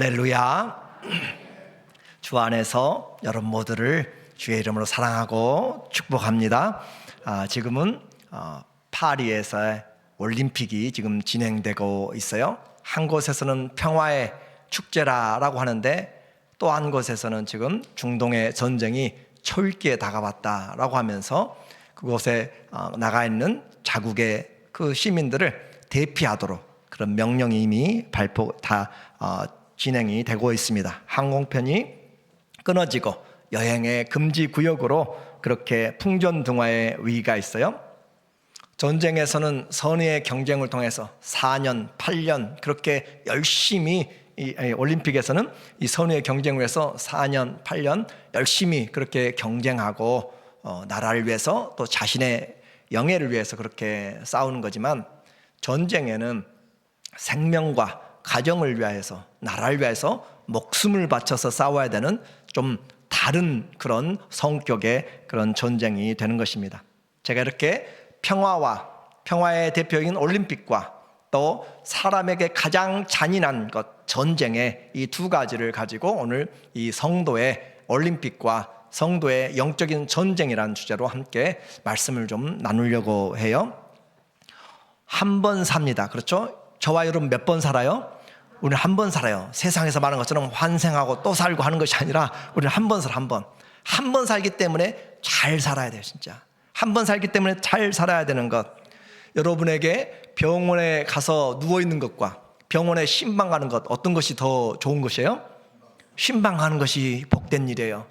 할렐루야. 주 안에서 여러분 모두를 주의 이름으로 사랑하고 축복합니다. 지금은 파리에서 올림픽이 지금 진행되고 있어요. 한 곳에서는 평화의 축제라고 하는데 또 한 곳에서는 지금 중동의 전쟁이 초읽기에 다가왔다라고 하면서 그곳에 나가 있는 자국의 그 시민들을 대피하도록 그런 명령이 이미 진행이 되고 있습니다. 항공편이 끊어지고 여행의 금지 구역으로 그렇게 풍전등화의 위기가 있어요. 전쟁에서는 선의의 경쟁을 통해서 4년, 8년 그렇게 열심히 올림픽에서는 이 선의의 경쟁을 해서 4년, 8년 열심히 그렇게 경쟁하고 나라를 위해서 또 자신의 영예를 위해서 그렇게 싸우는 거지만 전쟁에는 생명과 가정을 위해서 나라를 위해서 목숨을 바쳐서 싸워야 되는 좀 다른 그런 성격의 그런 전쟁이 되는 것입니다. 제가 이렇게 평화의 대표인 올림픽과 또 사람에게 가장 잔인한 것 전쟁의 이 두 가지를 가지고 오늘 이 성도의 올림픽과 성도의 영적인 전쟁이라는 주제로 함께 말씀을 좀 나누려고 해요. 한 번 삽니다. 그렇죠? 저와 여러분 몇 번 살아요? 우리는 한 번 살아요. 세상에서 말하는 것처럼 환생하고 또 살고 하는 것이 아니라 우리는 한 번 살아. 한 번 살기 때문에 잘 살아야 돼요. 진짜 한 번 살기 때문에 잘 살아야 되는 것. 여러분에게 병원에 가서 누워있는 것과 병원에 신방 가는 것 어떤 것이 더 좋은 것이에요? 신방 가는 것이 복된 일이에요.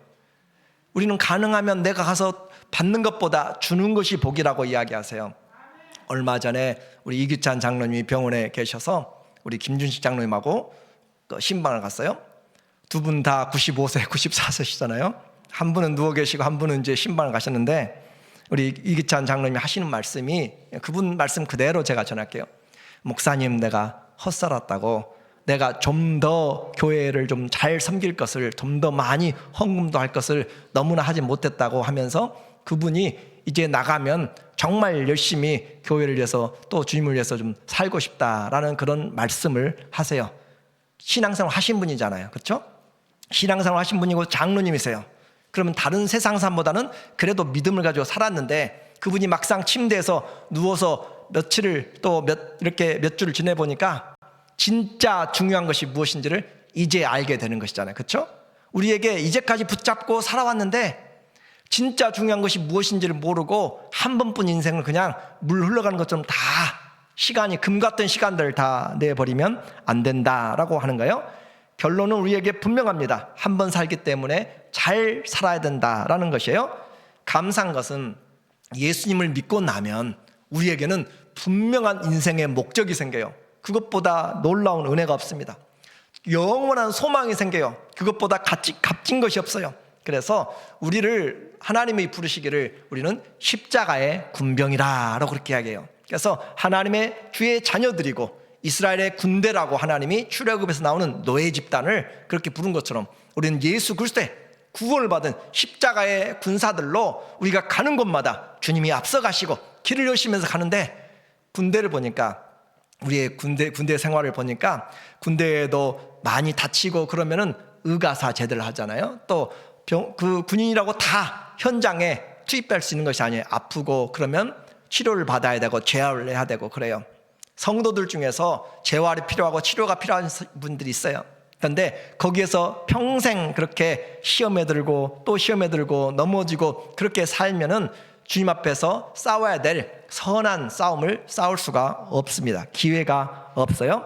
우리는 가능하면 내가 가서 받는 것보다 주는 것이 복이라고 이야기하세요. 얼마 전에 우리 이규찬 장로님이 병원에 계셔서 우리 김준식 장로님하고 신방을 갔어요. 두 분 다 95세, 94세시잖아요. 한 분은 누워 계시고 한 분은 이제 신방을 가셨는데 우리 이규찬 장로님이 하시는 말씀이 그분 말씀 그대로 제가 전할게요. 목사님, 내가 헛살았다고, 내가 좀 더 교회를 좀 잘 섬길 것을, 좀 더 많이 헌금도 할 것을 너무나 하지 못했다고 하면서 그분이 이제 나가면 정말 열심히 교회를 위해서 또 주님을 위해서 좀 살고 싶다라는 그런 말씀을 하세요. 신앙생활 하신 분이잖아요. 그렇죠? 신앙생활 하신 분이고 장로님이세요. 그러면 다른 세상 사람보다는 그래도 믿음을 가지고 살았는데 그분이 막상 침대에서 누워서 며칠을 또 몇 주를 지내보니까 진짜 중요한 것이 무엇인지를 이제 알게 되는 것이잖아요. 그렇죠? 우리에게 이제까지 붙잡고 살아왔는데 진짜 중요한 것이 무엇인지를 모르고 한 번뿐 인생을 그냥 물 흘러가는 것처럼 다 시간이 금 같은 시간들을 다 내버리면 안 된다라고 하는 거예요. 결론은 우리에게 분명합니다. 한 번 살기 때문에 잘 살아야 된다라는 것이에요. 감사한 것은 예수님을 믿고 나면 우리에게는 분명한 인생의 목적이 생겨요. 그것보다 놀라운 은혜가 없습니다. 영원한 소망이 생겨요. 그것보다 값진 것이 없어요. 그래서 우리를 하나님이 부르시기를 우리는 십자가의 군병이라고 그렇게 이야기해요. 그래서 하나님의 주의 자녀들이고 이스라엘의 군대라고 하나님이 출애굽에서 나오는 노예 집단을 그렇게 부른 것처럼 우리는 예수 그리스도의 구원을 받은 십자가의 군사들로 우리가 가는 곳마다 주님이 앞서가시고 길을 여시면서 가는데 군대를 보니까 우리의 군대 생활을 보니까 군대에도 많이 다치고 그러면은 의가사 제대를 하잖아요. 또 그 군인이라고 다 현장에 투입할 수 있는 것이 아니에요. 아프고 그러면 치료를 받아야 되고 재활을 해야 되고 그래요. 성도들 중에서 재활이 필요하고 치료가 필요한 분들이 있어요. 그런데 거기에서 평생 그렇게 시험에 들고 또 시험에 들고 넘어지고 그렇게 살면은 주님 앞에서 싸워야 될 선한 싸움을 싸울 수가 없습니다. 기회가 없어요.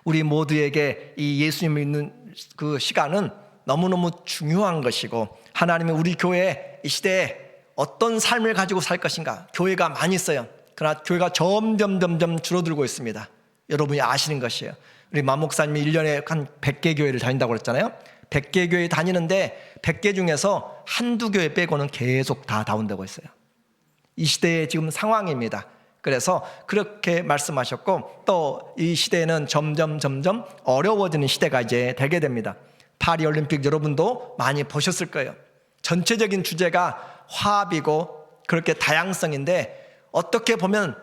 우리 모두에게 이 예수님을 믿는 그 시간은 너무너무 중요한 것이고 하나님이 우리 교회 이 시대에 어떤 삶을 가지고 살 것인가. 교회가 많이 있어요. 그러나 교회가 점점 줄어들고 있습니다. 여러분이 아시는 것이에요. 우리 만 목사님이 1년에 한 100개 교회를 다닌다고 그랬잖아요. 100개 교회 다니는데 100개 중에서 한두 교회 빼고는 계속 다 다운되고 있어요. 이 시대의 지금 상황입니다. 그래서 그렇게 말씀하셨고 또 이 시대에는 점점 어려워지는 시대가 이제 되게 됩니다. 파리올림픽 여러분도 많이 보셨을 거예요. 전체적인 주제가 화합이고 그렇게 다양성인데 어떻게 보면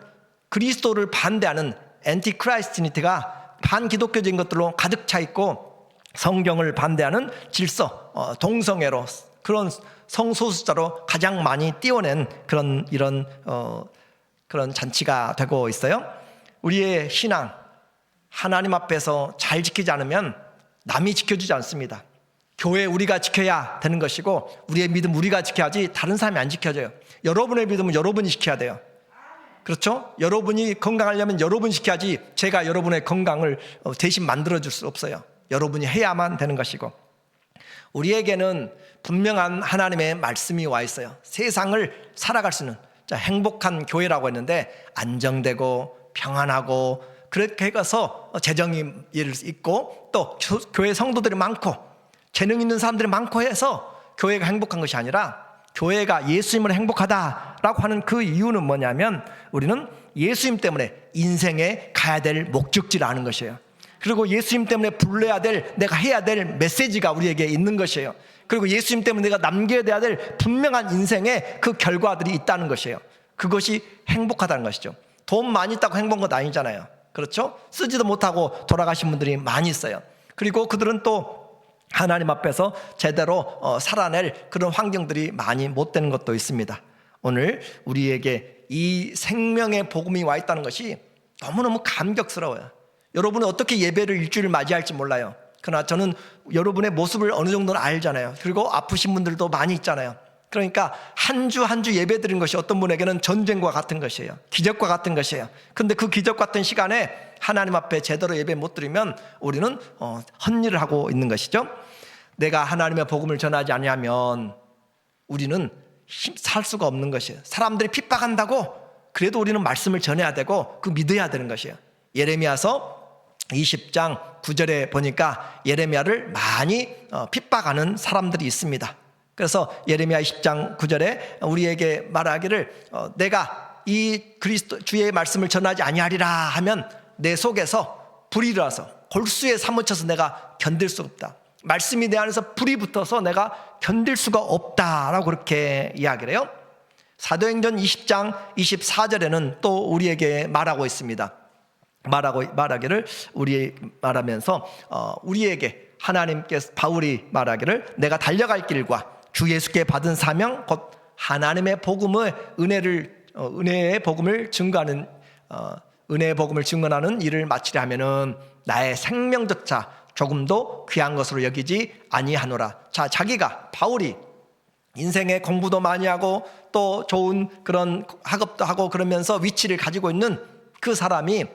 그리스도를 반대하는 엔티크라이스티니티가 반기독교적인 것들로 가득 차 있고 성경을 반대하는 질서, 동성애로 그런 성소수자로 가장 많이 띄워낸 그런 잔치가 되고 있어요. 우리의 신앙, 하나님 앞에서 잘 지키지 않으면 남이 지켜주지 않습니다. 교회 우리가 지켜야 되는 것이고, 우리의 믿음 우리가 지켜야지 다른 사람이 안 지켜줘요. 여러분의 믿음은 여러분이 지켜야 돼요. 그렇죠? 여러분이 건강하려면 여러분이 지켜야지 제가 여러분의 건강을 대신 만들어줄 수 없어요. 여러분이 해야만 되는 것이고, 우리에게는 분명한 하나님의 말씀이 와 있어요. 세상을 살아갈 수 있는 행복한 교회라고 했는데, 안정되고 평안하고 그렇게 해서 재정이 있고 또 교회 성도들이 많고 재능 있는 사람들이 많고 해서 교회가 행복한 것이 아니라, 교회가 예수님으로 행복하다라고 하는 그 이유는 뭐냐면, 우리는 예수님 때문에 인생에 가야 될 목적지를 아는 것이에요. 그리고 예수님 때문에 불러야 될, 내가 해야 될 메시지가 우리에게 있는 것이에요. 그리고 예수님 때문에 내가 남겨야 될 분명한 인생의 그 결과들이 있다는 것이에요. 그것이 행복하다는 것이죠. 돈 많이 있다고 행복한 것 아니잖아요. 그렇죠? 쓰지도 못하고 돌아가신 분들이 많이 있어요. 그리고 그들은 또 하나님 앞에서 제대로 살아낼 그런 환경들이 많이 못 되는 것도 있습니다. 오늘 우리에게 이 생명의 복음이 와 있다는 것이 너무너무 감격스러워요. 여러분은 어떻게 예배를 일주일을 맞이할지 몰라요. 그러나 저는 여러분의 모습을 어느 정도는 알잖아요. 그리고 아프신 분들도 많이 있잖아요. 그러니까 한 주 한 주 예배 드린 것이 어떤 분에게는 전쟁과 같은 것이에요. 기적과 같은 것이에요. 근데 그 기적 같은 시간에 하나님 앞에 제대로 예배 못 드리면 우리는 헛일을 하고 있는 것이죠. 내가 하나님의 복음을 전하지 아니하면 우리는 살 수가 없는 것이에요. 사람들이 핍박한다고 그래도 우리는 말씀을 전해야 되고 그 믿어야 되는 것이에요. 예레미야서 20장 9절에 보니까 예레미야를 많이 핍박하는 사람들이 있습니다. 그래서 예레미야 20장 9절에 우리에게 말하기를, 내가 이 그리스도 주의 말씀을 전하지 아니하리라 하면 내 속에서 불이 일어나서 골수에 사무쳐서 내가 견딜 수 없다. 말씀이 내 안에서 불이 붙어서 내가 견딜 수가 없다라고 그렇게 이야기를 해요. 사도행전 20장 24절에는 또 우리에게 말하고 있습니다. 말하기를 말하면서 우리에게 하나님께서, 바울이 말하기를, 내가 달려갈 길과 주 예수께 받은 사명 곧 하나님의 복음의 은혜의 복음을 증거하는 은혜의 복음을 증언하는 일을 마치려 하면은 나의 생명조차 조금도 귀한 것으로 여기지 아니하노라. 자, 바울이 인생에 공부도 많이 하고 또 좋은 그런 학업도 하고 그러면서 위치를 가지고 있는 그 사람이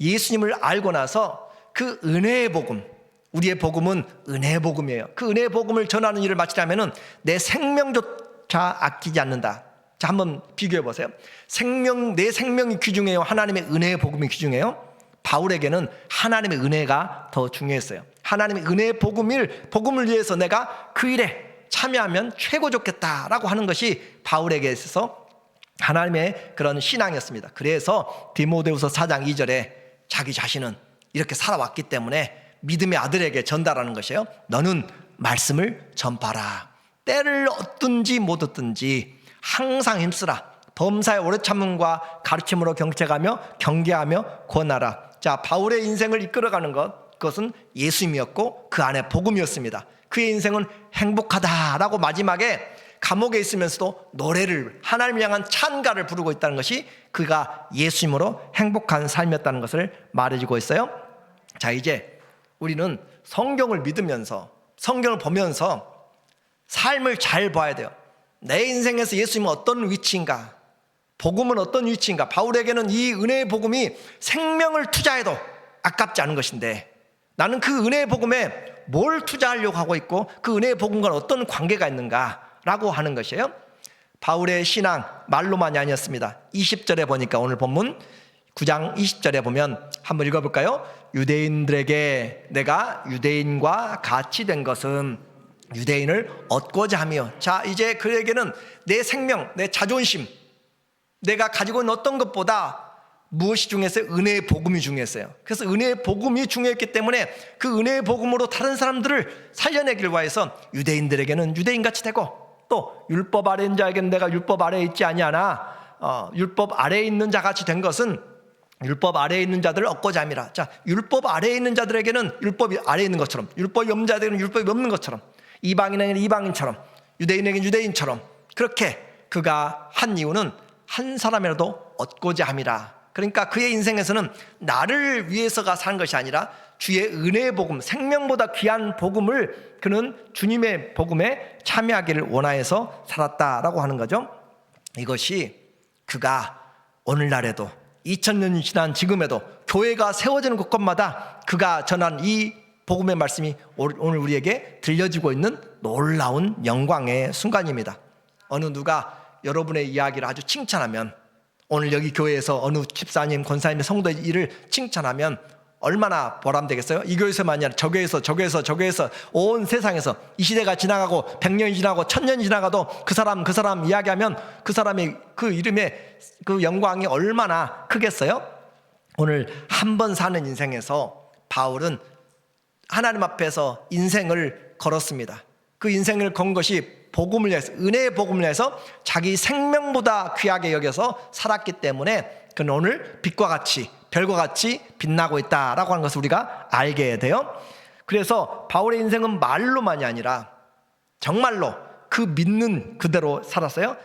예수님을 알고 나서 그 은혜의 복음, 우리의 복음은 은혜의 복음이에요. 그 은혜의 복음을 전하는 일을 마치려면은 내 생명조차 아끼지 않는다. 자, 한번 비교해 보세요. 내 생명이 귀중해요? 하나님의 은혜의 복음이 귀중해요? 바울에게는 하나님의 은혜가 더 중요했어요. 하나님의 은혜의 복음을 위해서 내가 그 일에 참여하면 최고 좋겠다라고 하는 것이 바울에게 있어서 하나님의 그런 신앙이었습니다. 그래서 디모데후서 4장 2절에 자기 자신은 이렇게 살아왔기 때문에 믿음의 아들에게 전달하는 것이에요. 너는 말씀을 전파라. 때를 얻든지 못 얻든지 항상 힘쓰라. 범사의 오래 참음과 가르침으로 경계하며 권하라. 자, 바울의 인생을 이끌어가는 그것은 예수님이었고 그 안에 복음이었습니다. 그의 인생은 행복하다라고 마지막에 감옥에 있으면서도 노래를, 하나님을 향한 찬가를 부르고 있다는 것이 그가 예수님으로 행복한 삶이었다는 것을 말해주고 있어요. 자, 이제 우리는 성경을 믿으면서, 성경을 보면서 삶을 잘 봐야 돼요. 내 인생에서 예수님은 어떤 위치인가, 복음은 어떤 위치인가. 바울에게는 이 은혜의 복음이 생명을 투자해도 아깝지 않은 것인데, 나는 그 은혜의 복음에 뭘 투자하려고 하고 있고 그 은혜의 복음과 어떤 관계가 있는가라고 하는 것이에요. 바울의 신앙 말로만이 아니었습니다. 20절에 보니까, 오늘 본문 9장 20절에 보면 한번 읽어볼까요? 유대인들에게 내가 유대인과 같이 된 것은 유대인을 얻고자 하며. 자, 이제 그에게는 내 생명, 내 자존심, 내가 가지고 있는 어떤 것보다 무엇이 중요했어요? 은혜의 복음이 중요했어요. 그래서 은혜의 복음이 중요했기 때문에 그 은혜의 복음으로 다른 사람들을 살려내길 위해서 유대인들에게는 유대인같이 되고, 또 율법 아래인 자에게는 내가 율법 아래에 있지 아니하나 율법 아래에 있는 자같이 된 것은 율법 아래에 있는 자들을 얻고자 함이라. 자, 율법 아래에 있는 자들에게는 율법이 아래에 있는 것처럼, 율법이 없는 자들에게는 율법이 없는 것처럼, 이방인에게는 이방인처럼, 유대인에게는 유대인처럼, 그렇게 그가 한 이유는 한 사람이라도 얻고자 함이라. 그러니까 그의 인생에서는 나를 위해서가 사는 것이 아니라 주의 은혜의 복음, 생명보다 귀한 복음을 그는 주님의 복음에 참여하기를 원하여서 살았다라고 하는 거죠. 이것이 그가 오늘날에도 2000년이 지난 지금에도 교회가 세워지는 곳곳마다 그가 전한 이 복음의 말씀이 오늘 우리에게 들려지고 있는 놀라운 영광의 순간입니다. 어느 누가 여러분의 이야기를 아주 칭찬하면, 오늘 여기 교회에서 어느 집사님, 권사님, 성도의 일을 칭찬하면 얼마나 보람되겠어요? 이 교회에서만이 아니라 저 교회에서 온 세상에서 이 시대가 지나가고 100년이 지나고 1000년이 지나가도 그 사람 이야기하면 그 사람의 그 이름의 그 영광이 얼마나 크겠어요? 오늘 한 번 사는 인생에서 바울은 하나님 앞에서 인생을 걸었습니다. 그 인생을 건 것이 복음을 위해서, 은혜의 복음을 위해서 자기 생명보다 귀하게 여겨서 살았기 때문에 그는 오늘 빛과 같이, 별과 같이 빛나고 있다라고 하는 것을 우리가 알게 돼요. 그래서 바울의 인생은 말로만이 아니라 정말로 그 믿는 그대로 살았어요.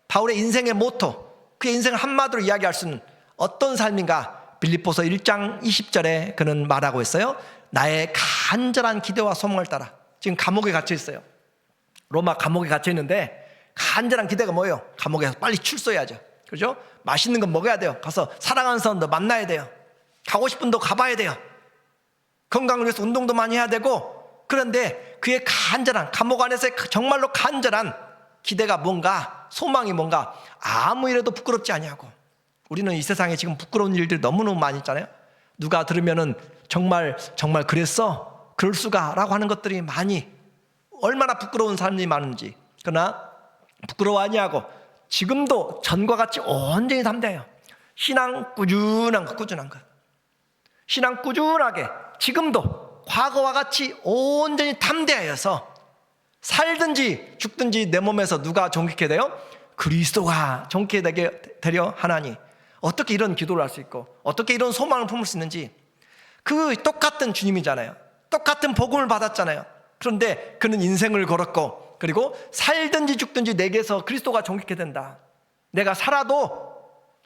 바울의 인생의 모토, 그의 인생을 한마디로 이야기할 수 있는 어떤 삶인가? 빌립보서 1장 20절에 그는 말하고 있어요. 나의 간절한 기대와 소망을 따라. 지금 감옥에 갇혀 있어요. 로마 감옥에 갇혀 있는데 간절한 기대가 뭐예요? 감옥에서 빨리 출소해야죠. 그렇죠? 맛있는 거 먹어야 돼요. 가서 사랑하는 사람도 만나야 돼요. 가고 싶은 데 가봐야 돼요. 건강을 위해서 운동도 많이 해야 되고, 그런데 그의 간절한, 감옥 안에서의 정말로 간절한 기대가 뭔가, 소망이 뭔가, 아무 일에도 부끄럽지 아니하고. 우리는 이 세상에 지금 부끄러운 일들이 너무너무 많이 있잖아요. 누가 들으면은 정말 그랬어? 그럴 수가? 라고 하는 것들이 많이, 얼마나 부끄러운 사람들이 많은지. 그러나 부끄러워 아니하고 지금도 전과 같이 온전히 담대해요. 신앙 꾸준한 것. 신앙 꾸준하게 지금도 과거와 같이 온전히 담대하여서 살든지 죽든지 내 몸에서 누가 존귀케 돼요? 그리스도가 존귀케 되려 하나니. 어떻게 이런 기도를 할 수 있고 어떻게 이런 소망을 품을 수 있는지. 그 똑같은 주님이잖아요. 똑같은 복음을 받았잖아요. 그런데 그는 인생을 걸었고, 그리고 살든지 죽든지 내게서 그리스도가 존귀케 된다. 내가 살아도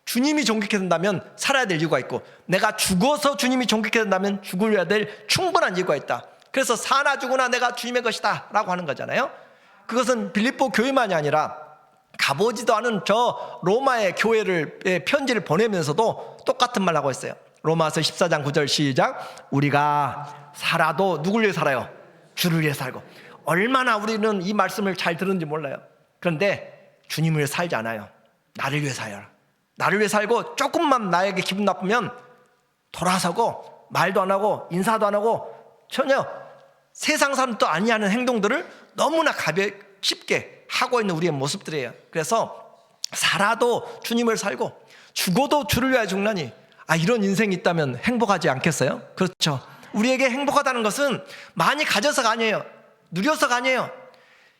주님이 존귀케 된다면 살아야 될 이유가 있고, 내가 죽어서 주님이 존귀케 된다면 죽어야 될 충분한 이유가 있다. 그래서 사나 죽으나 내가 주님의 것이다 라고 하는 거잖아요. 그것은 빌립보 교회만이 아니라 가보지도 않은 저 로마의 교회를 편지를 보내면서도 똑같은 말 하고 있어요. 로마서 14장 9절 시작. 우리가 살아도 누굴 위해 살아요? 주를 위해 살고. 얼마나 우리는 이 말씀을 잘 들었는지 몰라요. 그런데 주님을 위해 살지 않아요. 나를 위해 살아요. 나를 위해 살고 조금만 나에게 기분 나쁘면 돌아서고 말도 안 하고 인사도 안 하고 전혀 세상 사람도 아니하는 행동들을 너무나 쉽게 하고 있는 우리의 모습들이에요. 그래서 살아도 주님을 살고 죽어도 주를 위하여 죽나니, 이런 인생이 있다면 행복하지 않겠어요? 그렇죠. 우리에게 행복하다는 것은 많이 가져서가 아니에요. 누려서가 아니에요.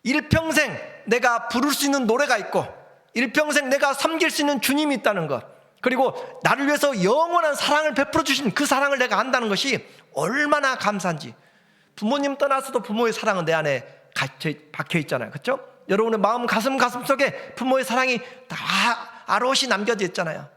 일평생 내가 부를 수 있는 노래가 있고, 일평생 내가 섬길 수 있는 주님이 있다는 것, 그리고 나를 위해서 영원한 사랑을 베풀어 주신 그 사랑을 내가 안다는 것이 얼마나 감사한지. 부모님 떠나서도 부모의 사랑은 내 안에 박혀 있잖아요. 그렇죠? 여러분의 마음 가슴 속에 부모의 사랑이 다 아롯이 남겨져 있잖아요.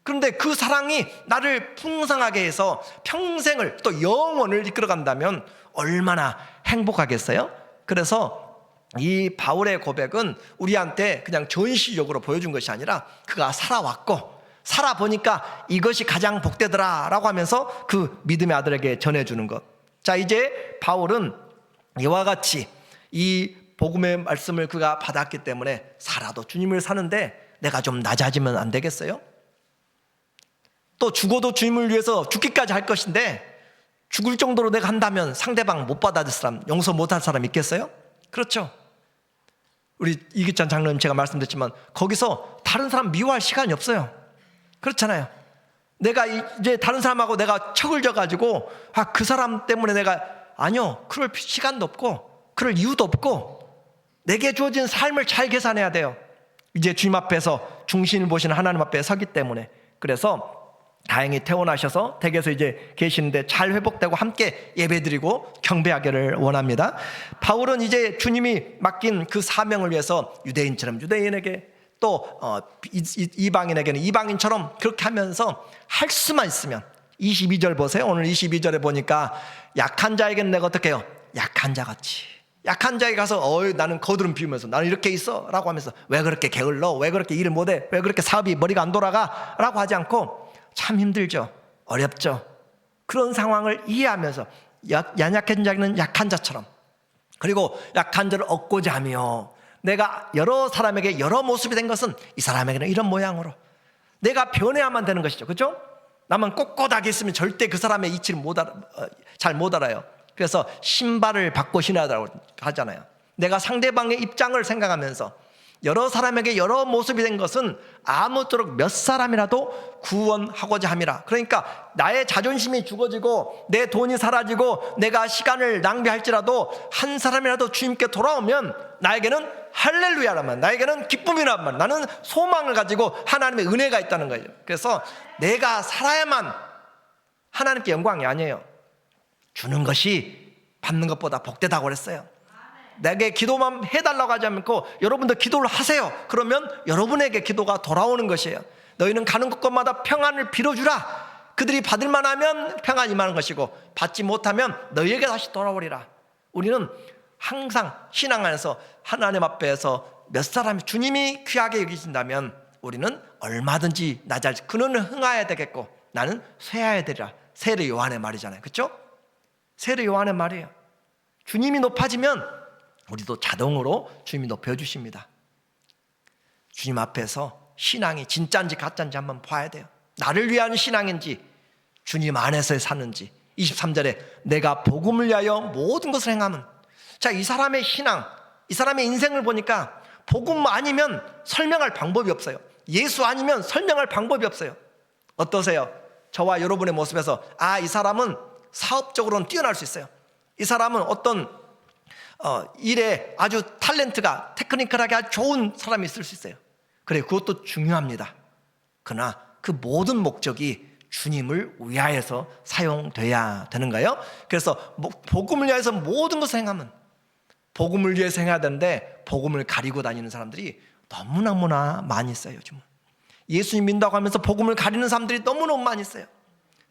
그런데 그 사랑이 나를 풍성하게 해서 평생을 또 영원을 이끌어간다면 얼마나 행복하겠어요? 그래서 이 바울의 고백은 우리한테 그냥 전시적으로 보여준 것이 아니라 그가 살아왔고 살아보니까 이것이 가장 복되더라 라고 하면서 그 믿음의 아들에게 전해주는 것. 자, 이제 바울은 이와 같이 이 복음의 말씀을 그가 받았기 때문에 살아도 주님을 사는데 내가 좀 낮아지면 안 되겠어요? 또 죽어도 주님을 위해서 죽기까지 할 것인데 죽을 정도로 내가 한다면 상대방 못 받아줄 사람, 용서 못할 사람 있겠어요? 그렇죠. 우리 이기찬 장로님 제가 말씀드렸지만 거기서 다른 사람 미워할 시간이 없어요. 그렇잖아요. 내가 이제 다른 사람하고 내가 척을 져가지고 그 사람 때문에 내가 아니요, 그럴 시간도 없고 그럴 이유도 없고 내게 주어진 삶을 잘 계산해야 돼요. 이제 주님 앞에서 중심을 보시는 하나님 앞에 서기 때문에. 그래서 다행히 퇴원하셔서 댁에서 이제 계시는데 잘 회복되고 함께 예배드리고 경배하기를 원합니다. 바울은 이제 주님이 맡긴 그 사명을 위해서 유대인처럼 유대인에게 또 이방인에게는 이방인처럼 그렇게 하면서 할 수만 있으면 22절 보세요. 오늘 22절에 보니까 약한 자에게는 내가 어떻게 해요? 약한 자같이. 약한 자에게 가서 나는 거드름 피우면서 나는 이렇게 있어 라고 하면서 왜 그렇게 게을러? 왜 그렇게 일을 못해? 왜 그렇게 사업이 머리가 안 돌아가? 라고 하지 않고 참 힘들죠. 어렵죠. 그런 상황을 이해하면서 연약한 자는 약한 자처럼, 그리고 약한 자를 얻고자 하며 내가 여러 사람에게 여러 모습이 된 것은 이 사람에게는 이런 모양으로 내가 변해야만 되는 것이죠. 그렇죠? 나만 꼿꼿하게 있으면 절대 그 사람의 이치를 잘 못 알아요. 그래서 신발을 바꿔 신어야 하잖아요. 내가 상대방의 입장을 생각하면서 여러 사람에게 여러 모습이 된 것은 아무쪼록 몇 사람이라도 구원하고자 함이라. 그러니까 나의 자존심이 죽어지고 내 돈이 사라지고 내가 시간을 낭비할지라도 한 사람이라도 주님께 돌아오면 나에게는 할렐루야라면, 나에게는 기쁨이라면, 나는 소망을 가지고 하나님의 은혜가 있다는 거예요. 그래서 내가 살아야만 하나님께 영광이 아니에요. 주는 것이 받는 것보다 복되다고 그랬어요. 내게 기도만 해달라고 하지 않고 여러분도 기도를 하세요. 그러면 여러분에게 기도가 돌아오는 것이에요. 너희는 가는 곳마다 평안을 빌어주라. 그들이 받을 만하면 평안이 임하는 것이고 받지 못하면 너희에게 다시 돌아오리라. 우리는 항상 신앙 안에서 하나님 앞에서 몇 사람이 주님이 귀하게 여기신다면 우리는 얼마든지 그는 흥하여야 되겠고 나는 쇠하여야 되리라. 세례 요한의 말이잖아요. 그렇죠? 세례 요한의 말이에요. 주님이 높아지면 우리도 자동으로 주님이 높여주십니다. 주님 앞에서 신앙이 진짜인지 가짜인지 한번 봐야 돼요. 나를 위한 신앙인지 주님 안에서 사는지. 23절에 내가 복음을 위하여 모든 것을 행하면, 자, 이 사람의 신앙, 이 사람의 인생을 보니까 복음 아니면 설명할 방법이 없어요. 예수 아니면 설명할 방법이 없어요. 어떠세요? 저와 여러분의 모습에서 이 사람은 사업적으로는 뛰어날 수 있어요. 이 사람은 어떤 일에 아주 탤런트가 테크니컬하게 아주 좋은 사람이 있을 수 있어요. 그래, 그것도 중요합니다. 그러나 그 모든 목적이 주님을 위하여서 사용돼야 되는가요? 그래서 복음을 위해서 모든 것을 행하면, 복음을 위해서 행해야 되는데 복음을 가리고 다니는 사람들이 너무나 많이 있어요. 요즘은 예수님 믿는다고 하면서 복음을 가리는 사람들이 너무너무 많이 있어요.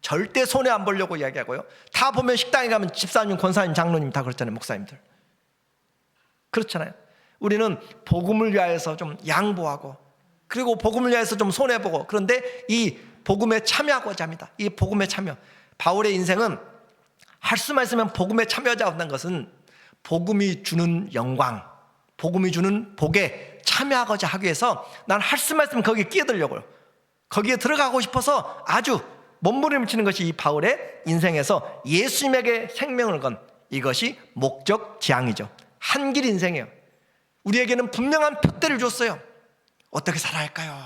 절대 손해 안 보려고 이야기하고요. 다 보면 식당에 가면 집사님, 권사님, 장로님 다 그렇잖아요. 목사님들 그렇잖아요. 우리는 복음을 위하여서 좀 양보하고, 그리고 복음을 위하여서 좀 손해보고, 그런데 이 복음에 참여하고자 합니다. 이 복음에 참여, 바울의 인생은 할 수만 있으면 복음에 참여하자 한다는 것은 복음이 주는 영광, 복음이 주는 복에 참여하고자 하기 위해서 난 할 수만 있으면 거기에 끼어들려고요. 거기에 들어가고 싶어서 아주 몸부림을 치는 것이 이 바울의 인생에서 예수님에게 생명을 건 이것이 목적 지향이죠. 한길 인생이에요. 우리에게는 분명한 표대를 줬어요. 어떻게 살아야 할까요?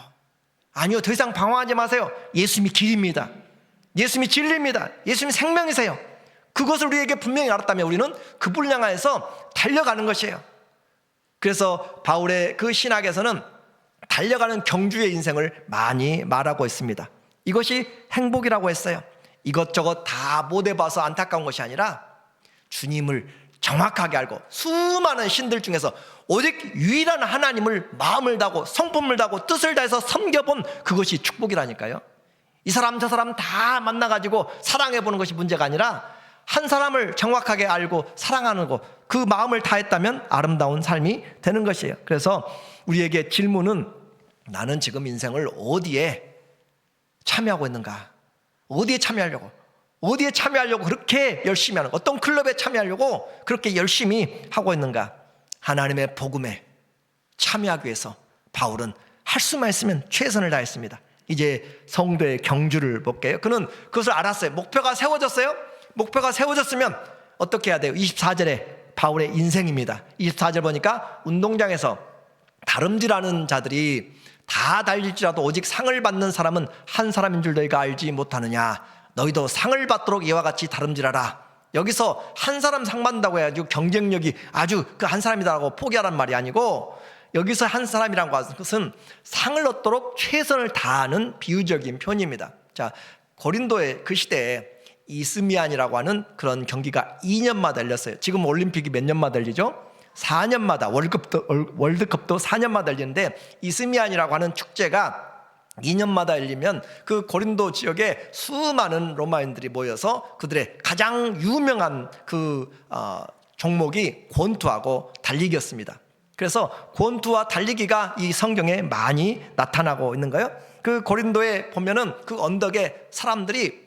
아니요, 더 이상 방황하지 마세요. 예수님이 길입니다. 예수님이 진리입니다. 예수님이 생명이세요. 그것을 우리에게 분명히 알았다면 우리는 그 분량 안에서 달려가는 것이에요. 그래서 바울의 그 신학에서는 달려가는 경주의 인생을 많이 말하고 있습니다. 이것이 행복이라고 했어요. 이것저것 다 못 해봐서 안타까운 것이 아니라 주님을 정확하게 알고 수많은 신들 중에서 오직 유일한 하나님을 마음을 다하고 성품을 다하고 뜻을 다해서 섬겨본 그것이 축복이라니까요. 이 사람 저 사람 다 만나가지고 사랑해보는 것이 문제가 아니라 한 사람을 정확하게 알고 사랑하는 것, 그 마음을 다했다면 아름다운 삶이 되는 것이에요. 그래서 우리에게 질문은 나는 지금 인생을 어디에 참여하고 있는가? 어디에 참여하려고 그렇게 열심히 하는, 어떤 클럽에 참여하려고 그렇게 열심히 하고 있는가? 하나님의 복음에 참여하기 위해서 바울은 할 수만 있으면 최선을 다했습니다. 이제 성도의 경주를 볼게요. 그는 그것을 알았어요. 목표가 세워졌어요. 목표가 세워졌으면 어떻게 해야 돼요? 24절에 바울의 인생입니다. 24절 보니까 운동장에서 다름질하는 자들이 다 달릴지라도 오직 상을 받는 사람은 한 사람인 줄 너희가 알지 못하느냐. 너희도 상을 받도록 이와 같이 다름질하라. 여기서 한 사람 상 받는다고 해가지고 경쟁력이 아주 그 한 사람이다라고 포기하란 말이 아니고, 여기서 한 사람이라고 하는 것은 상을 얻도록 최선을 다하는 비유적인 표현입니다. 자, 고린도의 그 시대에 이스미안이라고 하는 그런 경기가 2년마다 열렸어요. 지금 올림픽이 몇 년마다 열리죠? 4년마다, 월드컵도 4년마다 열리는데, 이스미안이라고 하는 축제가 2년마다 열리면 그 고린도 지역에 수많은 로마인들이 모여서 그들의 가장 유명한 종목이 권투하고 달리기였습니다. 그래서 권투와 달리기가 이 성경에 많이 나타나고 있는 거예요. 그 고린도에 보면은 그 언덕에 사람들이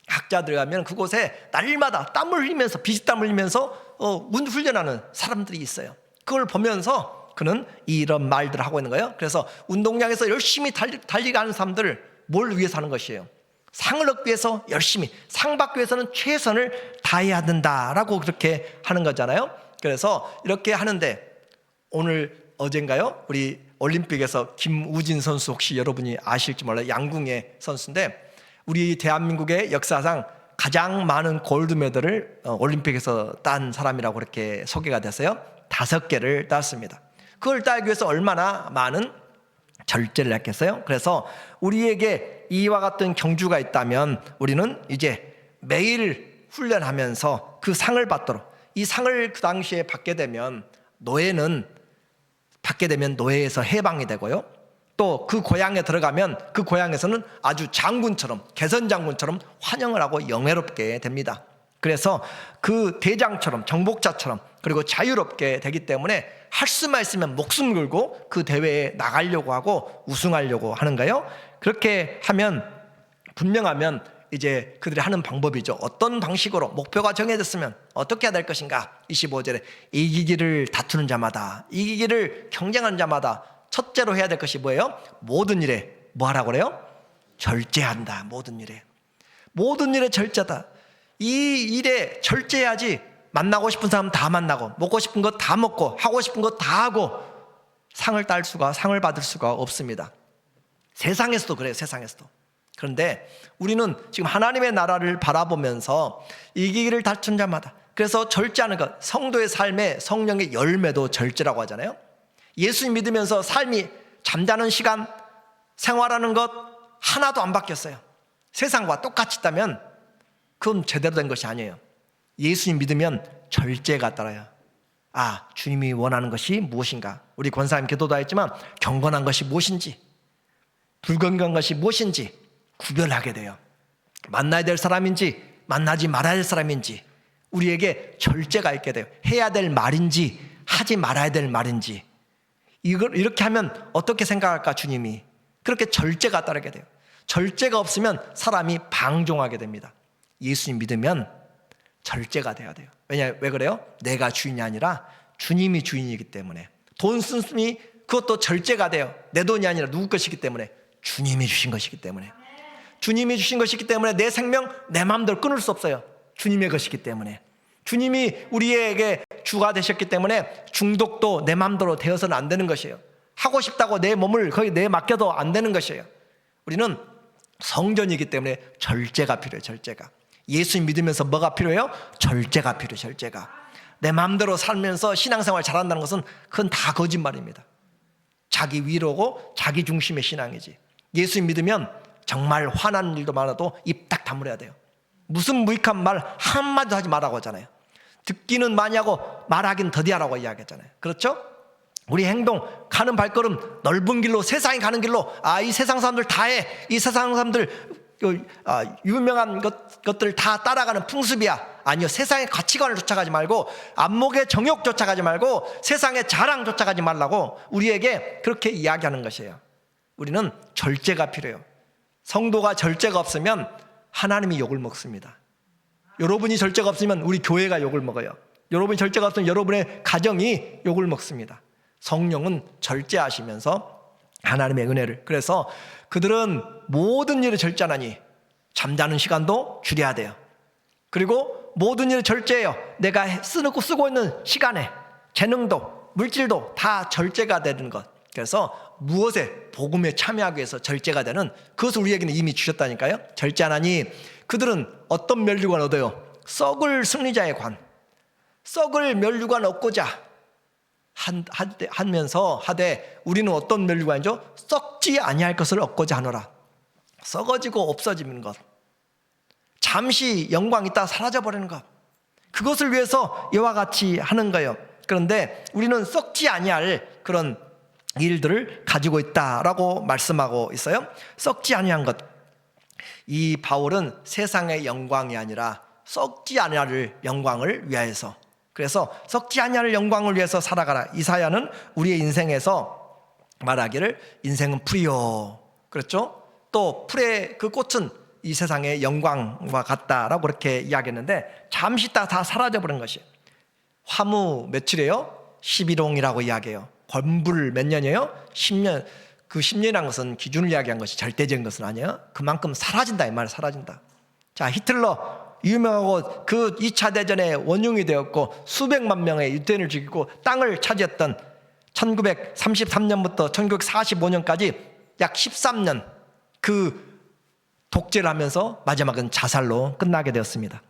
각자 들어가면 그곳에 날마다 땀을 흘리면서, 비지땀을 흘리면서 훈련하는 사람들이 있어요. 그걸 보면서 그는 이런 말들을 하고 있는 거예요. 그래서 운동장에서 열심히 달리가는 사람들을 뭘 위해서 하는 것이에요? 상을 얻기 위해서 열심히, 상 받기 위해서는 최선을 다해야 된다라고 그렇게 하는 거잖아요. 그래서 이렇게 하는데, 어젠가요? 우리 올림픽에서 김우진 선수, 혹시 여러분이 아실지 몰라요. 양궁의 선수인데, 우리 대한민국의 역사상 가장 많은 골드메달을 올림픽에서 딴 사람이라고 그렇게 소개가 됐어요. 5개를 땄습니다. 그걸 따기 위해서 얼마나 많은 절제를 했겠어요? 그래서 우리에게 이와 같은 경주가 있다면 우리는 이제 매일 훈련하면서 그 상을 받도록, 이 상을 그 당시에 받게 되면 노예에서 해방이 되고요, 또 그 고향에 들어가면 그 고향에서는 아주 장군처럼, 개선 장군처럼 환영을 하고 영예롭게 됩니다. 그래서 그 대장처럼, 정복자처럼, 그리고 자유롭게 되기 때문에 할 수만 있으면 목숨 걸고 그 대회에 나가려고 하고 우승하려고 하는 거예요. 그렇게 하면, 분명하면 이제 그들이 하는 방법이죠. 어떤 방식으로 목표가 정해졌으면 어떻게 해야 될 것인가. 25절에 이기기를 다투는 자마다, 이기기를 경쟁하는 자마다 첫째로 해야 될 것이 뭐예요? 모든 일에 뭐 하라고 그래요? 절제한다. 모든 일에 절제다. 이 일에 절제해야지 만나고 싶은 사람 다 만나고, 먹고 싶은 것 다 먹고, 하고 싶은 것 다 하고 상을 받을 수가 없습니다. 세상에서도 그래요. 세상에서도. 그런데 우리는 지금 하나님의 나라를 바라보면서 이기기를 다툰 자마다, 그래서 절제하는 것, 성도의 삶에 성령의 열매도 절제라고 하잖아요. 예수님 믿으면서 삶이, 잠자는 시간, 생활하는 것 하나도 안 바뀌었어요. 세상과 똑같이 있다면 그건 제대로 된 것이 아니에요. 예수님 믿으면 절제가 따라요. 주님이 원하는 것이 무엇인가. 우리 권사님 기도도 했지만 경건한 것이 무엇인지, 불건강한 것이 무엇인지 구별하게 돼요. 만나야 될 사람인지 만나지 말아야 될 사람인지 우리에게 절제가 있게 돼요. 해야 될 말인지 하지 말아야 될 말인지, 이걸 이렇게 하면 어떻게 생각할까 주님이. 그렇게 절제가 따르게 돼요. 절제가 없으면 사람이 방종하게 됩니다. 예수님 믿으면 절제가 돼야 돼요. 왜 그래요? 내가 주인이 아니라 주님이 주인이기 때문에. 돈 쓰니 그것도 절제가 돼요. 내 돈이 아니라 누구 것이기 때문에, 주님이 주신 것이기 때문에. 주님이 주신 것이기 때문에 내 생명 내 마음대로 끊을 수 없어요. 주님의 것이기 때문에. 주님이 우리에게 주가 되셨기 때문에 중독도 내 마음대로 되어서는 안 되는 것이에요. 하고 싶다고 내 몸을 거기 내 맡겨도 안 되는 것이에요. 우리는 성전이기 때문에 절제가 필요해요. 절제가. 예수님 믿으면서 뭐가 필요해요? 절제가 필요해요. 절제가. 내 마음대로 살면서 신앙생활 잘한다는 것은 그건 다 거짓말입니다. 자기 위로고 자기 중심의 신앙이지. 예수님 믿으면 정말 화나는 일도 많아도 입 딱 다물어야 돼요. 무슨 무익한 말 한마디도 하지 말라고 하잖아요. 듣기는 많이 하고 말하긴 더디하라고 이야기했잖아요. 그렇죠? 우리 행동, 가는 발걸음 넓은 길로, 세상이 가는 길로, 이 세상 사람들 다 해, 이 세상 사람들 유명한 것들 다 따라가는 풍습이야. 아니요, 세상의 가치관을 쫓아가지 말고, 안목의 정욕 쫓아가지 말고, 세상의 자랑 쫓아가지 말라고 우리에게 그렇게 이야기하는 것이에요. 우리는 절제가 필요해요. 성도가 절제가 없으면 하나님이 욕을 먹습니다. 여러분이 절제가 없으면 우리 교회가 욕을 먹어요. 여러분이 절제가 없으면 여러분의 가정이 욕을 먹습니다. 성령은 절제하시면서 하나님의 은혜를, 그래서 그들은 모든 일을 절제하나니 잠자는 시간도 줄여야 돼요. 그리고 모든 일을 절제해요. 내가 쓰고 있는 시간에 재능도 물질도 다 절제가 되는 것. 그래서 무엇에 복음에 참여하기 위해서 절제가 되는 그것을 우리에게는 이미 주셨다니까요. 절제하나니 그들은 어떤 면류관 얻어요? 썩을 승리자의 관, 썩을 면류관 얻고자 하면서 하되 우리는 어떤 면류관이죠? 썩지 아니할 것을 얻고자 하노라. 썩어지고 없어지는 것, 잠시 영광이 있다 사라져버리는 것, 그것을 위해서 이와 같이 하는 거예요. 그런데 우리는 썩지 아니할 그런 일들을 가지고 있다라고 말씀하고 있어요. 썩지 아니한 것. 이 바울은 세상의 영광이 아니라 썩지 아니할 영광을 위하여서, 그래서 썩지 아니할 영광을 위해서 살아가라. 이사야는 우리의 인생에서 말하기를 인생은 풀이요, 그렇죠? 또 풀의 그 꽃은 이 세상의 영광과 같다라고 그렇게 이야기했는데 잠시 있다 다 사라져버린 것이에요. 화무 며칠이에요? 11홍이라고 이야기해요. 권불 몇 년이에요? 10년. 그 10년이라는 것은 기준을 이야기한 것이 절대적인 것은 아니에요. 그만큼 사라진다 이 말, 사라진다. 자, 히틀러 유명하고 그 2차 대전의 원흉이 되었고 수백만 명의 유대인을 죽이고 땅을 차지했던 1933년부터 1945년까지 약 13년 그 독재를 하면서 마지막은 자살로 끝나게 되었습니다.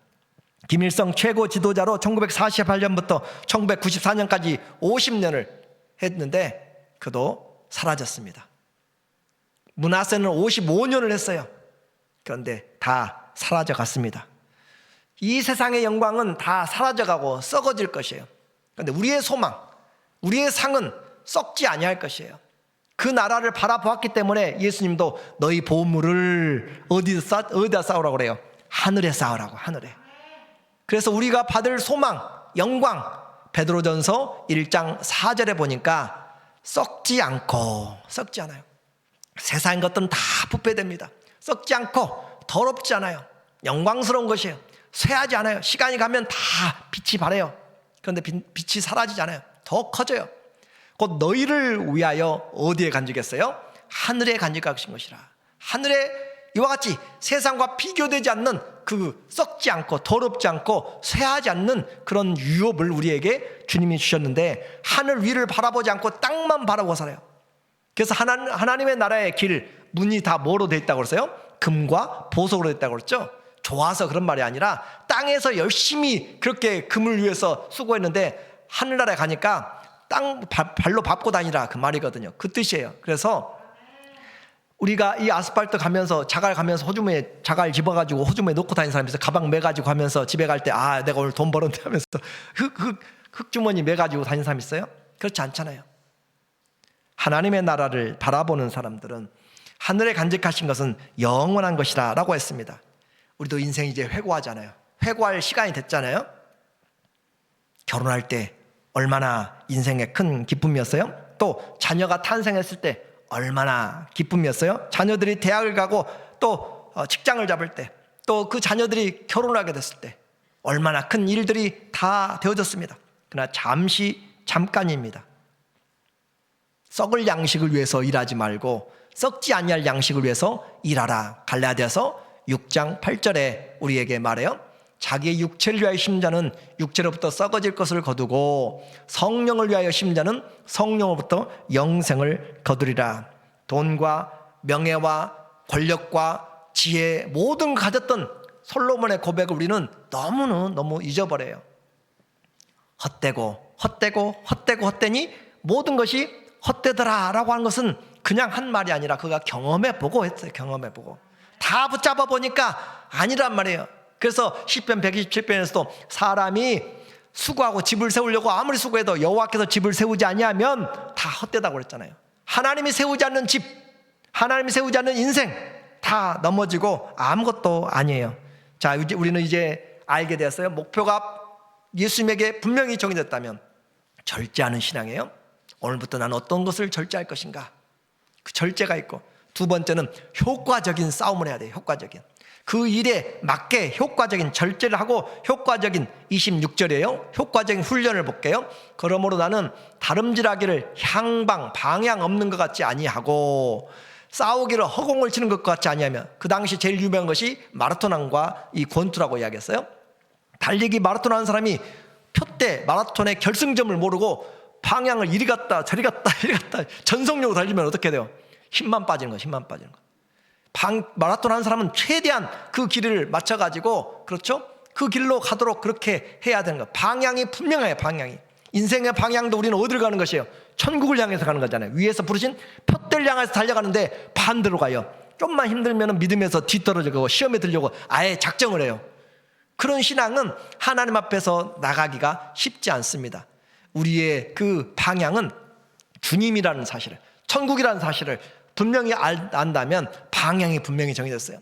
김일성 최고 지도자로 1948년부터 1994년까지 50년을 했는데 그도 사라졌습니다. 문하세는 55년을 했어요. 그런데 다 사라져 갔습니다. 이 세상의 영광은 다 사라져가고 썩어질 것이에요. 그런데 우리의 소망, 우리의 상은 썩지 아니할 것이에요. 그 나라를 바라보았기 때문에 예수님도 너희 보물을 어디다 쌓으라고 그래요? 하늘에 쌓으라고, 하늘에. 그래서 우리가 받을 소망, 영광, 베드로전서 1장 4절에 보니까 썩지 않고, 썩지 않아요. 세상의 것들은 다 부패됩니다. 썩지 않고 더럽지 않아요. 영광스러운 것이에요. 쇠하지 않아요. 시간이 가면 다 빛이 바래요. 그런데 빛이 사라지지 않아요. 더 커져요. 곧 너희를 위하여 어디에 간직했어요? 하늘에 간직하신 것이라. 하늘에 이와 같이 세상과 비교되지 않는 그 썩지 않고 더럽지 않고 쇠하지 않는 그런 유업을 우리에게 주님이 주셨는데 하늘 위를 바라보지 않고 땅만 바라보고 살아요. 그래서 하나님의 나라의 길, 문이 다 뭐로 되어 있다고 그랬어요? 금과 보석으로 되어 있다고 그랬죠? 좋아서 그런 말이 아니라 땅에서 열심히 그렇게 금을 위해서 수고했는데 하늘나라에 가니까 땅 발로 밟고 다니라, 그 말이거든요. 그 뜻이에요. 그래서 우리가 이 아스팔트 가면서 자갈 가면서 호주머니에 자갈 집어가지고 호주머니에 넣고 다니는 사람이 있어요. 가방 매가지고 가면서 집에 갈 때 아 내가 오늘 돈 벌었네 하면서 흙주머니 매가지고 다니는 사람이 있어요? 그렇지 않잖아요. 하나님의 나라를 바라보는 사람들은 하늘에 간직하신 것은 영원한 것이다 라고 했습니다. 우리도 인생 이제 회고하잖아요. 회고할 시간이 됐잖아요. 결혼할 때 얼마나 인생의 큰 기쁨이었어요? 또 자녀가 탄생했을 때 얼마나 기쁨이었어요? 자녀들이 대학을 가고 또 직장을 잡을 때, 또 그 자녀들이 결혼을 하게 됐을 때 얼마나 큰 일들이 다 되어졌습니다. 그러나 잠깐입니다. 썩을 양식을 위해서 일하지 말고 썩지 아니할 양식을 위해서 일하라. 갈라디아서 6장 8절에 우리에게 말해요. 자기의 육체를 위하여 심는 자는 육체로부터 썩어질 것을 거두고 성령을 위하여 심는 자는 성령으로부터 영생을 거두리라. 돈과 명예와 권력과 지혜 모든 가졌던 솔로몬의 고백을 우리는 너무 잊어버려요. 헛되니 모든 것이 헛되더라 라고 하는 것은 그냥 한 말이 아니라 그가 경험해보고 했어요. 경험해보고 다 붙잡아 보니까 아니란 말이에요. 그래서 시편 127편에서도 사람이 수고하고 집을 세우려고 아무리 수고해도 여호와께서 집을 세우지 아니하면 다 헛되다고 그랬잖아요. 하나님이 세우지 않는 집, 하나님이 세우지 않는 인생 다 넘어지고 아무것도 아니에요. 자, 우리는 이제 알게 되었어요. 목표가 예수님에게 분명히 정해졌다면 절제하는 신앙이에요. 오늘부터 나는 어떤 것을 절제할 것인가, 그 절제가 있고, 두 번째는 효과적인 싸움을 해야 돼요. 효과적인 그 일에 맞게 효과적인 절제를 하고 효과적인 26절이에요. 효과적인 훈련을 볼게요. 그러므로 나는 다름질하기를 방향 없는 것 같지 아니하고 싸우기를 허공을 치는 것 같지 아니하며, 그 당시 제일 유명한 것이 마라톤왕과 이 권투라고 이야기했어요. 달리기 마라톤 하는 사람이 표대 마라톤의 결승점을 모르고 방향을 이리 갔다 저리 갔다 전속력으로 달리면 어떻게 돼요? 힘만 빠지는 거. 마라톤 하는 사람은 최대한 그 길을 맞춰가지고, 그렇죠? 그 길로 가도록 그렇게 해야 되는 거. 방향이 분명해요. 방향이. 인생의 방향도 우리는 어디를 가는 것이에요? 천국을 향해서 가는 거잖아요. 위에서 부르신 표대를 향해서 달려가는데 반대로 가요. 좀만 힘들면 믿음에서 뒤떨어지고 시험에 들려고 아예 작정을 해요. 그런 신앙은 하나님 앞에서 나가기가 쉽지 않습니다. 우리의 그 방향은 주님이라는 사실을, 천국이라는 사실을 분명히 안다면 방향이 분명히 정해졌어요.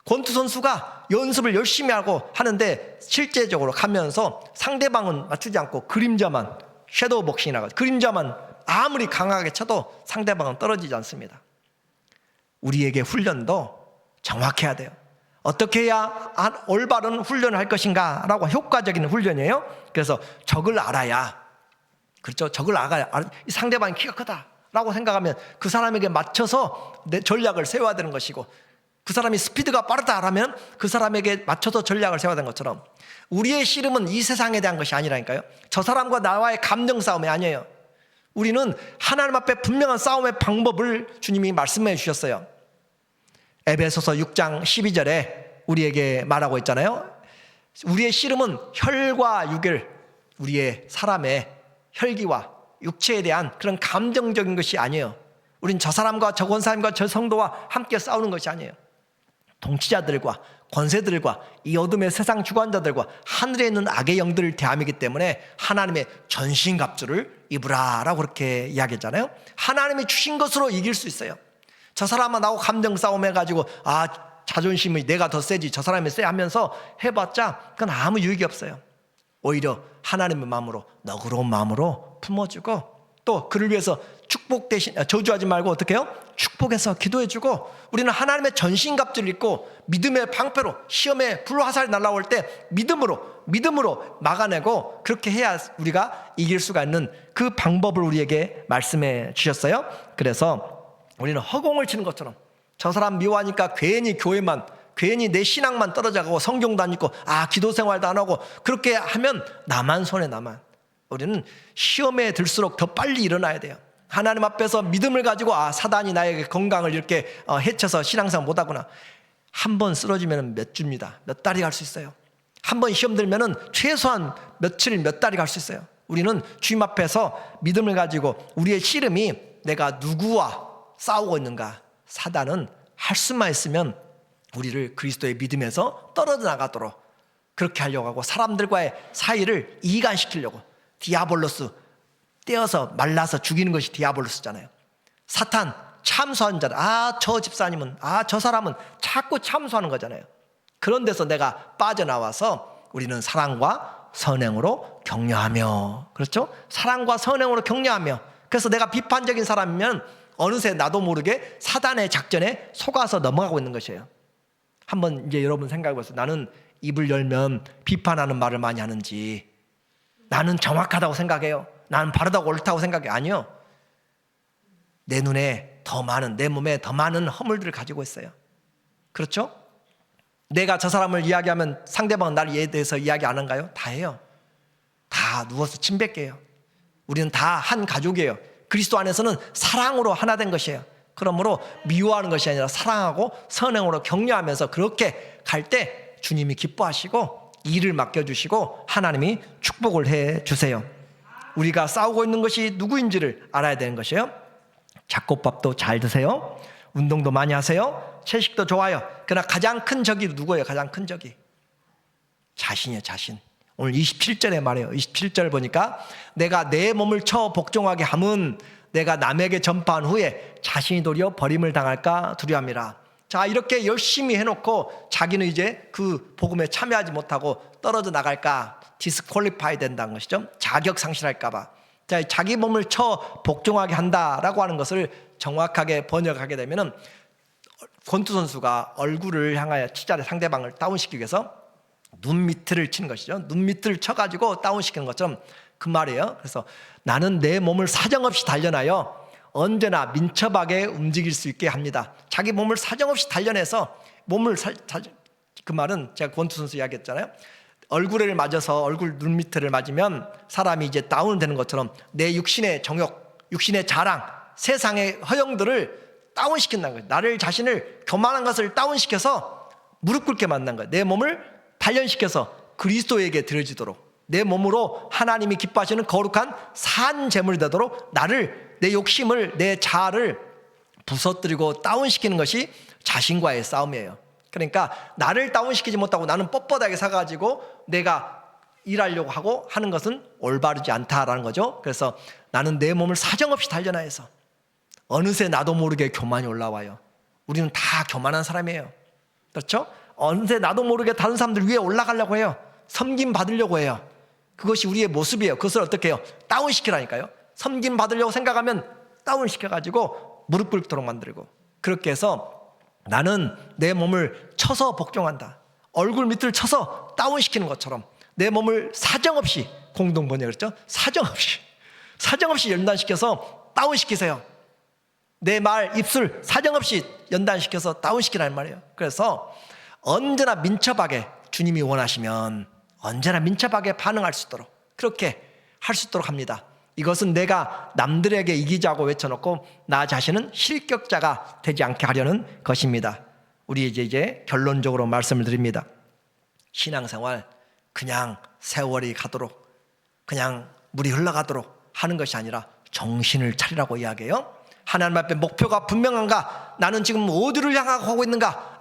권투 선수가 연습을 열심히 하고 하는데 실제적으로 가면서 상대방은 맞추지 않고 그림자만, 섀도우 복싱이 나가죠. 그림자만 아무리 강하게 쳐도 상대방은 떨어지지 않습니다. 우리에게 훈련도 정확해야 돼요. 어떻게 해야 올바른 훈련을 할 것인가 라고 효과적인 훈련이에요. 그래서 적을 알아야, 그렇죠? 적을 알아야, 상대방이 키가 크다 라고 생각하면 그 사람에게 맞춰서 내 전략을 세워야 되는 것이고, 그 사람이 스피드가 빠르다라면 그 사람에게 맞춰서 전략을 세워야 되는 것처럼, 우리의 씨름은 이 세상에 대한 것이 아니라니까요. 저 사람과 나와의 감정 싸움이 아니에요. 우리는 하나님 앞에 분명한 싸움의 방법을 주님이 말씀해 주셨어요. 에베소서 6장 12절에 우리에게 말하고 있잖아요. 우리의 씨름은 혈과 육을, 우리의 사람의 혈기와 육체에 대한 그런 감정적인 것이 아니에요. 우린 저 사람과 저 권사님과 저 성도와 함께 싸우는 것이 아니에요. 통치자들과 권세들과 이 어둠의 세상 주관자들과 하늘에 있는 악의 영들을 대함이기 때문에 하나님의 전신갑주를 입으라라고 그렇게 이야기했잖아요. 하나님이 주신 것으로 이길 수 있어요. 저 사람은 나하고 감정 싸움 해가지고 자존심이 내가 더 세지 저 사람이 세 하면서 해봤자 그건 아무 유익이 없어요. 오히려 하나님의 마음으로, 너그러운 마음으로 품어주고, 또 그를 위해서 축복 대신 저주하지 말고 어떻게 해요? 축복해서 기도해주고, 우리는 하나님의 전신갑주를 입고 믿음의 방패로 시험에 불화살이 날아올 때 믿음으로 막아내고, 그렇게 해야 우리가 이길 수가 있는 그 방법을 우리에게 말씀해 주셨어요. 그래서 우리는 허공을 치는 것처럼, 저 사람 미워하니까 괜히 내 신앙만 떨어져가고 성경도 안 읽고 기도 생활도 안 하고 그렇게 하면 나만 손해. 우리는 시험에 들수록 더 빨리 일어나야 돼요. 하나님 앞에서 믿음을 가지고 사단이 나에게 건강을 이렇게 해쳐서 신앙생활 못하구나. 한 번 쓰러지면 몇 주입니다. 몇 달이 갈 수 있어요. 한 번 시험 들면 최소한 며칠, 몇 달이 갈 수 있어요. 우리는 주님 앞에서 믿음을 가지고 우리의 씨름이 내가 누구와 싸우고 있는가, 사단은 할 수만 있으면 우리를 그리스도의 믿음에서 떨어져 나가도록 그렇게 하려고 하고, 사람들과의 사이를 이간시키려고 디아볼로스, 떼어서 말라서 죽이는 것이 디아볼로스잖아요. 사탄 참소한 자들, 저 집사님은, 저 사람은 자꾸 참소하는 거잖아요. 그런 데서 내가 빠져나와서 우리는 사랑과 선행으로 격려하며, 그렇죠? 사랑과 선행으로 격려하며, 그래서 내가 비판적인 사람이면 어느새 나도 모르게 사단의 작전에 속아서 넘어가고 있는 것이에요. 한번 이제 여러분 생각해 보세요. 나는 입을 열면 비판하는 말을 많이 하는지, 나는 정확하다고 생각해요, 나는 바르다고 옳다고 생각해? 아니요. 내 눈에 더 많은, 내 몸에 더 많은 허물들을 가지고 있어요. 그렇죠? 내가 저 사람을 이야기하면 상대방은 나에 대해서 이야기 안 한가요? 다 해요. 다 누워서 침뱉게요. 우리는 다 한 가족이에요. 그리스도 안에서는 사랑으로 하나 된 것이에요. 그러므로 미워하는 것이 아니라 사랑하고 선행으로 격려하면서 그렇게 갈 때 주님이 기뻐하시고 일을 맡겨주시고 하나님이 축복을 해주세요. 우리가 싸우고 있는 것이 누구인지를 알아야 되는 것이에요. 잡곡밥도 잘 드세요. 운동도 많이 하세요. 채식도 좋아요. 그러나 가장 큰 적이 누구예요? 가장 큰 적이 자신이에요. 자신. 오늘 27절에 말해요. 27절 보니까 내가 내 몸을 쳐 복종하게 함은 내가 남에게 전파한 후에 자신이 도리어 버림을 당할까 두려움이라. 자, 이렇게 열심히 해놓고 자기는 이제 그 복음에 참여하지 못하고 떨어져 나갈까, 디스퀄리파이 된다는 것이죠. 자격 상실할까 봐. 자, 자기 몸을 쳐 복종하게 한다라고 하는 것을 정확하게 번역하게 되면은, 권투 선수가 얼굴을 향하여 치자를 상대방을 다운시키기 위해서 눈 밑을 치는 것이죠. 눈 밑을 쳐가지고 다운시키는 것처럼 그 말이에요. 그래서 나는 내 몸을 사정없이 단련하여 언제나 민첩하게 움직일 수 있게 합니다. 자기 몸을 사정없이 단련해서 그 말은 제가 권투 선수 이야기했잖아요. 얼굴을 맞아서 얼굴 눈 밑을 맞으면 사람이 이제 다운되는 것처럼 내 육신의 정욕, 육신의 자랑, 세상의 허영들을 다운시킨다는 거예요. 나를 자신을 교만한 것을 다운시켜서 무릎 꿇게 만든 거예요. 내 몸을 단련시켜서 그리스도에게 드려지도록, 내 몸으로 하나님이 기뻐하시는 거룩한 산 제물이 되도록 나를, 내 욕심을, 내 자아를 부서뜨리고 다운시키는 것이 자신과의 싸움이에요. 그러니까 나를 다운시키지 못하고 나는 뻣뻣하게 사가지고 내가 일하려고 하고 하는 것은 올바르지 않다라는 거죠. 그래서 나는 내 몸을 사정없이 단련하여서 어느새 나도 모르게 교만이 올라와요. 우리는 다 교만한 사람이에요. 그렇죠? 어느새 나도 모르게 다른 사람들 위에 올라가려고 해요. 섬김 받으려고 해요. 그것이 우리의 모습이에요. 그것을 어떻게 해요? 다운시키라니까요. 섬김 받으려고 생각하면 다운시켜가지고 무릎 꿇도록 만들고, 그렇게 해서 나는 내 몸을 쳐서 복종한다. 얼굴 밑을 쳐서 다운시키는 것처럼 내 몸을 사정없이, 공동번역 그랬죠? 사정없이 연단시켜서 다운시키세요. 내 말, 입술 사정없이 연단시켜서 다운시키라는 말이에요. 그래서 언제나 민첩하게, 주님이 원하시면 언제나 민첩하게 반응할 수 있도록, 그렇게 할 수 있도록 합니다. 이것은 내가 남들에게 이기자고 외쳐놓고 나 자신은 실격자가 되지 않게 하려는 것입니다. 우리 이제 결론적으로 말씀을 드립니다. 신앙생활 그냥 세월이 가도록, 그냥 물이 흘러가도록 하는 것이 아니라 정신을 차리라고 이야기해요. 하나님 앞에 목표가 분명한가? 나는 지금 어디를 향하고 가고 있는가?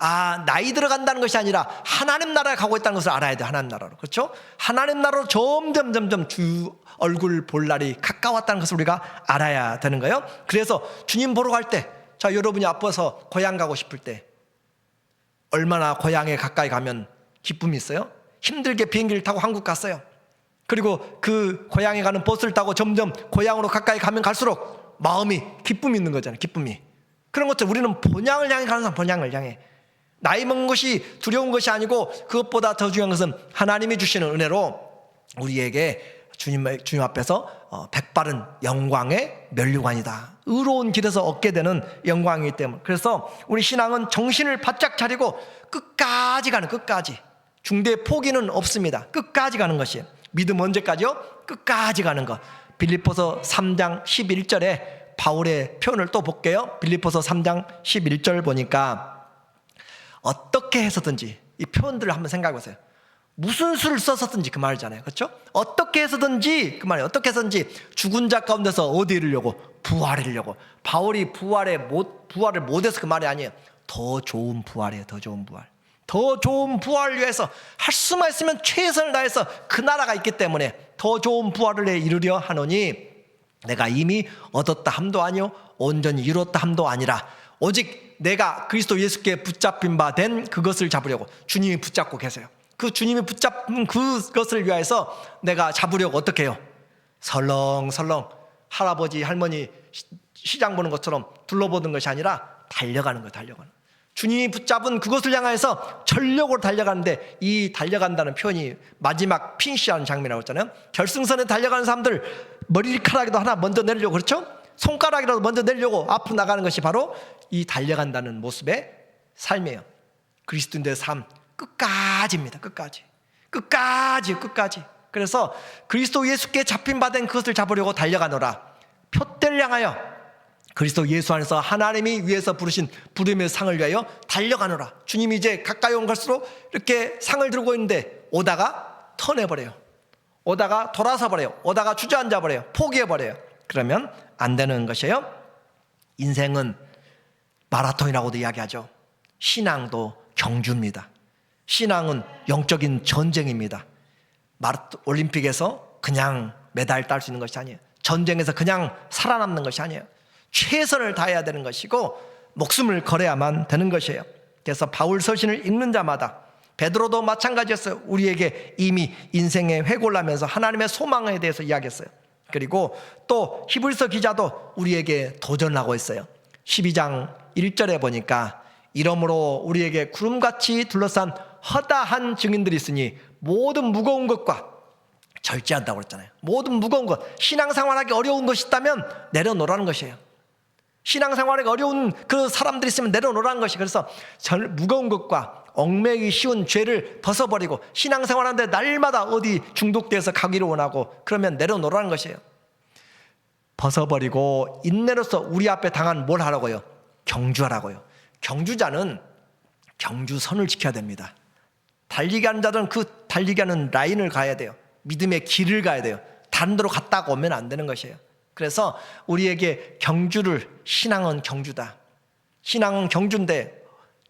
나이 들어간다는 것이 아니라 하나님 나라에 가고 있다는 것을 알아야 돼. 하나님 나라로. 그렇죠? 하나님 나라로 점점 주 얼굴 볼 날이 가까웠다는 것을 우리가 알아야 되는 거예요. 그래서 주님 보러 갈 때, 자, 여러분이 아파서 고향 가고 싶을 때 얼마나 고향에 가까이 가면 기쁨이 있어요? 힘들게 비행기를 타고 한국 갔어요. 그리고 그 고향에 가는 버스를 타고 점점 고향으로 가까이 가면 갈수록 마음이 기쁨이 있는 거잖아요. 기쁨이. 그런 것처럼 우리는 본향을 향해 가는 사람, 본향을 향해. 나이 먹는 것이 두려운 것이 아니고 그것보다 더 중요한 것은 하나님이 주시는 은혜로 우리에게 주님 앞에서 백바른 영광의 면류관이다. 의로운 길에서 얻게 되는 영광이기 때문에. 그래서 우리 신앙은 정신을 바짝 차리고 끝까지 가는, 끝까지. 중대 포기는 없습니다. 끝까지 가는 것이에요. 믿음 언제까지요? 끝까지 가는 것. 빌립보서 3장 11절에 바울의 표현을 또 볼게요. 빌립보서 3장 11절 보니까 어떻게 해서든지, 이 표현들을 한번 생각해 보세요. 무슨 수를 써서든지 그 말이잖아요. 그렇죠? 어떻게 해서든지 그 말이에요. 어떻게 해서든지 죽은 자 가운데서 어디 이르려고? 부활하려고. 바울이 부활을 못해서 그 말이 아니에요. 더 좋은 부활이에요. 더 좋은 부활. 더 좋은 부활을 위해서 할 수만 있으면 최선을 다해서, 그 나라가 있기 때문에 더 좋은 부활을 이루려 하노니 내가 이미 얻었다 함도 아니요 온전히 이뤘다 함도 아니라 오직 내가 그리스도 예수께 붙잡힌 바 된 그것을 잡으려고. 주님이 붙잡고 계세요. 그 주님이 붙잡은 그것을 위해서 내가 잡으려고 어떻게 해요? 설렁설렁 할아버지 할머니 시장 보는 것처럼 둘러보는 것이 아니라 달려가는 거예요. 달려가는. 주님이 붙잡은 그것을 향해서 전력으로 달려가는데, 이 달려간다는 표현이 마지막 피니시하는 장면이라고 했잖아요. 결승선에 달려가는 사람들 머리카락이라도 하나 먼저 내리려고, 그렇죠? 손가락이라도 먼저 내리려고 앞으로 나가는 것이 바로 이 달려간다는 모습의 삶이에요. 그리스도인들의 삶 끝까지입니다. 끝까지. 그래서 그리스도 예수께 잡힌 바 된 그것을 잡으려고 달려가노라. 표대를 향하여, 그리스도 예수 안에서 하나님이 위에서 부르신 부름의 상을 위하여 달려가노라. 주님이 이제 가까이 온 갈수록 이렇게 상을 들고 있는데 오다가 턴해버려요. 오다가 돌아서 버려요. 오다가 주저앉아 버려요. 포기해버려요. 그러면 안 되는 것이에요. 인생은 마라톤이라고도 이야기하죠. 신앙도 경주입니다. 신앙은 영적인 전쟁입니다. 올림픽에서 그냥 메달 딸 수 있는 것이 아니에요. 전쟁에서 그냥 살아남는 것이 아니에요. 최선을 다해야 되는 것이고 목숨을 걸어야만 되는 것이에요. 그래서 바울 서신을 읽는 자마다, 베드로도 마찬가지였어요. 우리에게 이미 인생의 회고를 하면서 하나님의 소망에 대해서 이야기했어요. 그리고 또 히브리서 기자도 우리에게 도전하고 있어요. 12장 1절에 보니까 이러므로 우리에게 구름같이 둘러싼 허다한 증인들이 있으니 모든 무거운 것과 절제한다고 그랬잖아요. 모든 무거운 것, 신앙생활하기 어려운 것이 있다면 내려놓으라는 것이에요. 신앙생활하기 어려운 그 사람들이 있으면 내려놓으라는 것이. 그래서 무거운 것과 얽매이기 쉬운 죄를 벗어버리고 신앙생활하는데 날마다 어디 중독돼서 가기를 원하고 그러면 내려놓으라는 것이에요. 벗어버리고 인내로서 우리 앞에 당한 뭘 하라고요? 경주하라고요. 경주자는 경주선을 지켜야 됩니다. 달리기 하는 자들은 그 달리기 하는 라인을 가야 돼요. 믿음의 길을 가야 돼요. 다른 데로 갔다가 오면 안 되는 것이에요. 그래서 우리에게 경주를, 신앙은 경주다. 신앙은 경주인데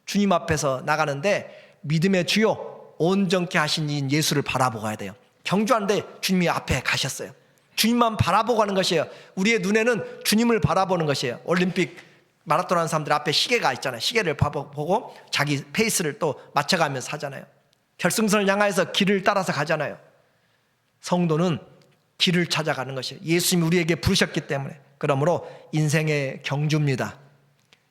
주님 앞에서 나가는데 믿음의 주요 온전케 하신 이 예수를 바라보고 가야 돼요. 경주하는데 주님이 앞에 가셨어요. 주님만 바라보고 가는 것이에요. 우리의 눈에는 주님을 바라보는 것이에요. 올림픽 마라톤 하는 사람들 앞에 시계가 있잖아요. 시계를 보고 자기 페이스를 또 맞춰가면서 하잖아요. 결승선을 향해서 길을 따라서 가잖아요. 성도는 길을 찾아가는 것이에요. 예수님이 우리에게 부르셨기 때문에. 그러므로 인생의 경주입니다.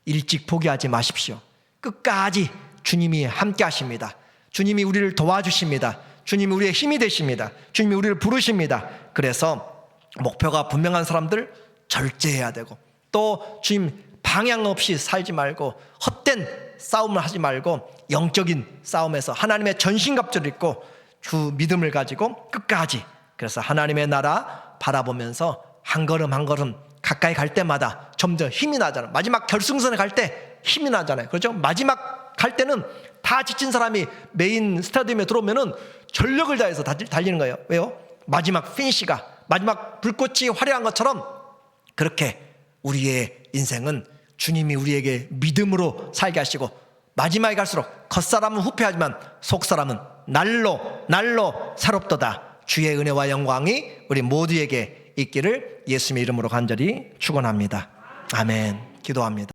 일찍 포기하지 마십시오. 끝까지 주님이 함께 하십니다. 주님이 우리를 도와주십니다. 주님이 우리의 힘이 되십니다. 주님이 우리를 부르십니다. 그래서 목표가 분명한 사람들 절제해야 되고, 또 주님 방향 없이 살지 말고 헛된 싸움을 하지 말고 영적인 싸움에서 하나님의 전신갑주를 입고 주 믿음을 가지고 끝까지, 그래서 하나님의 나라 바라보면서 한 걸음 한 걸음 가까이 갈 때마다 점점 힘이 나잖아요. 마지막 결승선에 갈 때 힘이 나잖아요. 그렇죠? 마지막 갈 때는 다 지친 사람이 메인 스타디움에 들어오면은 전력을 다해서 달리는 거예요. 왜요? 마지막 피니시가, 마지막 불꽃이 화려한 것처럼 그렇게 우리의 인생은 주님이 우리에게 믿음으로 살게 하시고, 마지막에 갈수록 겉사람은 후패하지만 속사람은 날로 새롭도다. 주의 은혜와 영광이 우리 모두에게 있기를 예수님의 이름으로 간절히 축원합니다. 아멘. 기도합니다.